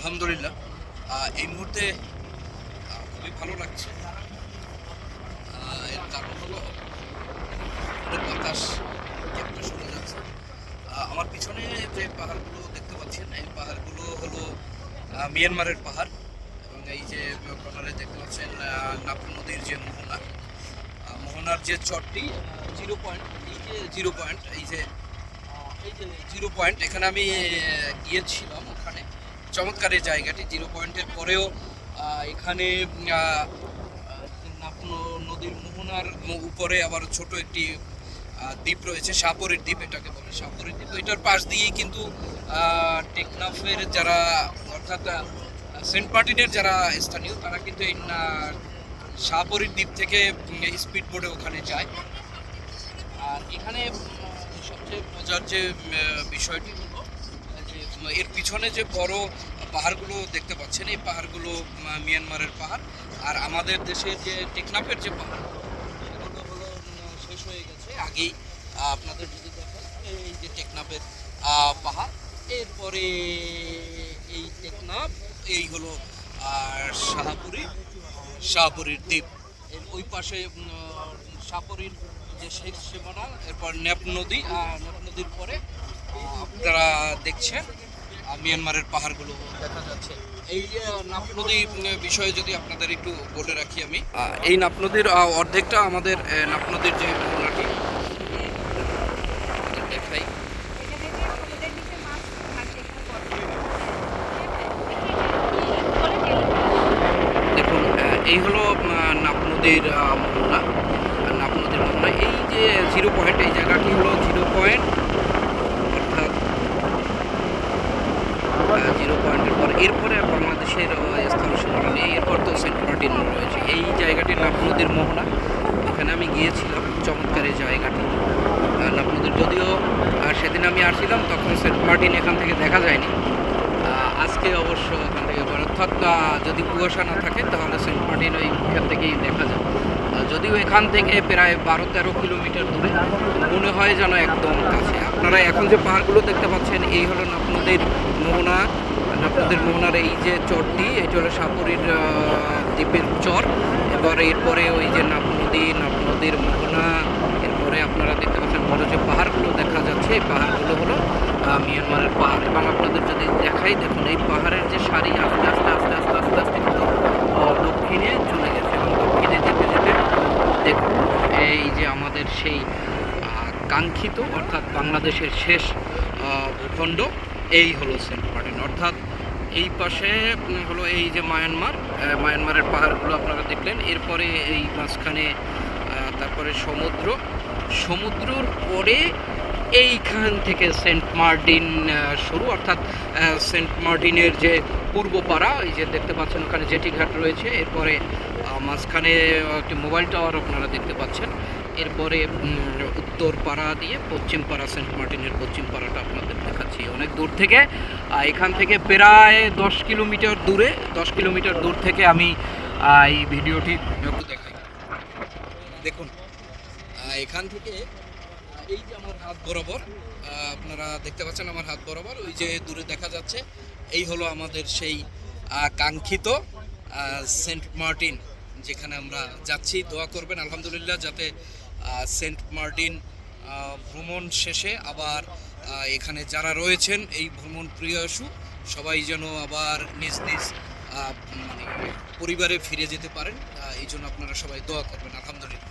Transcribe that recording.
আলহামদুলিল্লাহ এই মুহূর্তে খুবই ভালো লাগছে। এর কারণ হলো বাতাস একটা শোনা যাচ্ছে। আমার পিছনে যে পাহাড়গুলো দেখতে পাচ্ছেন, এই পাহাড়গুলো হলো মিয়ানমারের পাহাড়। এবং এই যে কর্নারে দেখতে পাচ্ছেন নাপু নদীর যে মোহনার যে চরটি, জিরো পয়েন্ট, এই যে জিরো পয়েন্ট, এই যে জিরো পয়েন্ট, এখানে আমি গিয়েছিলাম। ওখানে চমৎকার এই জায়গাটি। জিরো পয়েন্টের পরেও এখানে নদীর মোহনার উপরে আবার ছোট একটি দ্বীপ রয়েছে, সাপরের দ্বীপ, এটাকে বলে সাপরের দ্বীপ। এটার পাশ দিয়েই কিন্তু টেকনাফের যারা, অর্থাৎ সেন্ট মার্টিনের যারা স্থানীয়, তারা কিন্তু এই সাপরের দ্বীপ থেকে স্পিড বোটে ওখানে যায়। আর এখানে সবচেয়ে মজার যে বিষয়টি হলো যে এর পিছনে যে বড় পাহাড়গুলো দেখতে পাচ্ছেন, এই পাহাড়গুলো মিয়ানমারের পাহাড়। আর আমাদের দেশের যে টেকনাফের যে পাহাড়, সেগুলো হলো শেষ হয়ে গেছে আগেই। আপনাদের যদি দেখেন, এই যে টেকনাফের পাহাড়, এরপরে এই টেকনাফ, এই হলো শাহপুরীর দ্বীপ। এর ওই পাশে শাহপুরীর যে শেখ সীমানা, এরপর নেপ নদীর পরে আপনারা দেখছেন মিয়ানমারের পাহাড়গুলো দেখা যাচ্ছে। এই নাপ নদী বিষয়ে যদি আপনাদের একটু বলে রাখি আমি, এই নাপ নদীর অর্ধেকটা আমাদের নাপ নদীর যে মোহনাটি দেখাই। দেখুন, এই হলো নাপ নদীর মোহনা। নাপ নদীর মোহনা, এই যে জিরো পয়েন্ট, এই জায়গাটি হলো জিরো পয়েন্ট। অর্থাৎ জিরো পয়েন্টের পর এরপরে বাংলাদেশের স্থল সীমানা নেই, এরপর তো সেন্ট মার্টিন রয়েছে। এই জায়গাটি নাপ নদীর মোহনা, এখানে আমি গিয়েছিলাম। চমৎকার এই জায়গাটি নাপ নদীর, যদিও সেদিন আমি আসছিলাম তখন সেন্ট মার্টিন এখান থেকে দেখা যায়নি। আজকে অবশ্য এখান থেকে, অর্থাৎ যদি কুয়াশা না থাকে তাহলে সেন্ট মার্টিন ওই এখান থেকেই দেখা যায়। যদিও এখান থেকে প্রায় 12-13 কিলোমিটার দূরে, মনে হয় যেন একদম কাছে। আপনারা এখন যে পাহাড়গুলো দেখতে পাচ্ছেন, এই হলো নাপ নদীর মোহনা। নাপ নদীর মোহনার এই যে চরটি, এটি হলো সাপুরীর দ্বীপের চর। এবার এরপরে ওই যে নাপ নদীর মোহনা, এরপরে আপনারা দেখতে পাচ্ছেন বড় যে পাহাড়গুলো দেখা যাচ্ছে, এই পাহাড়গুলো হলো মিয়ানমারের পাহাড়। এবং আপনাদের যদি দেখাই, দেখুন এই পাহাড়ের যে সারি আস্তে আস্তে আস্তে আস্তে আস্তে আস্তে কিন্তু দক্ষিণে চলে গেছে। এবং দক্ষিণে যেতে যেতে দেখুন এই যে আমাদের সেই কাঙ্ক্ষিত, অর্থাৎ বাংলাদেশের শেষ ভূখণ্ড, এই হলো সেন্ট মার্টিন। অর্থাৎ এই পাশে হলো এই যে মায়ানমারের পাহাড়গুলো আপনারা দেখলেন। এরপরে এই মাঝখানে তারপরে সমুদ্রর পরে এইখান থেকে সেন্ট মার্টিন শুরু। অর্থাৎ সেন্ট মার্টিনের যে পূর্ব পাড়া, এই যে দেখতে পাচ্ছেন ওখানে জেটি ঘাট রয়েছে। এরপরে মাঝখানে একটি মোবাইল টাওয়ার আপনারা দেখতে পাচ্ছেন। এরপরে উত্তর পাড়া দিয়ে পশ্চিম পাড়া, সেন্ট মার্টিনের পশ্চিম পাড়াটা আপনাদের দেখাচ্ছি অনেক দূর থেকে। এখান থেকে প্রায় 10 কিলোমিটার দূর থেকে আমি এই ভিডিওটি একটু দেখাই। দেখুন, এখান থেকে এই যে আমার হাত বরাবর, আপনারা দেখতে পাচ্ছেন আমার হাত বরাবর, ওই যে দূরে দেখা যাচ্ছে, এই হলো আমাদের সেই কাঙ্ক্ষিত সেন্ট মার্টিন, যেখানে আমরা যাচ্ছি। দোয়া করবেন আলহামদুলিল্লাহ, যাতে সেন্ট মার্টিন ভ্রমণ শেষে আবার এখানে যারা রয়েছেন এই ভ্রমণ প্রিয়সু, সবাই যেন আবার নিজ মানে পরিবারে ফিরে যেতে পারেন। এই জন্য আপনারা সবাই দোয়া করবেন আলহামদুলিল্লাহ।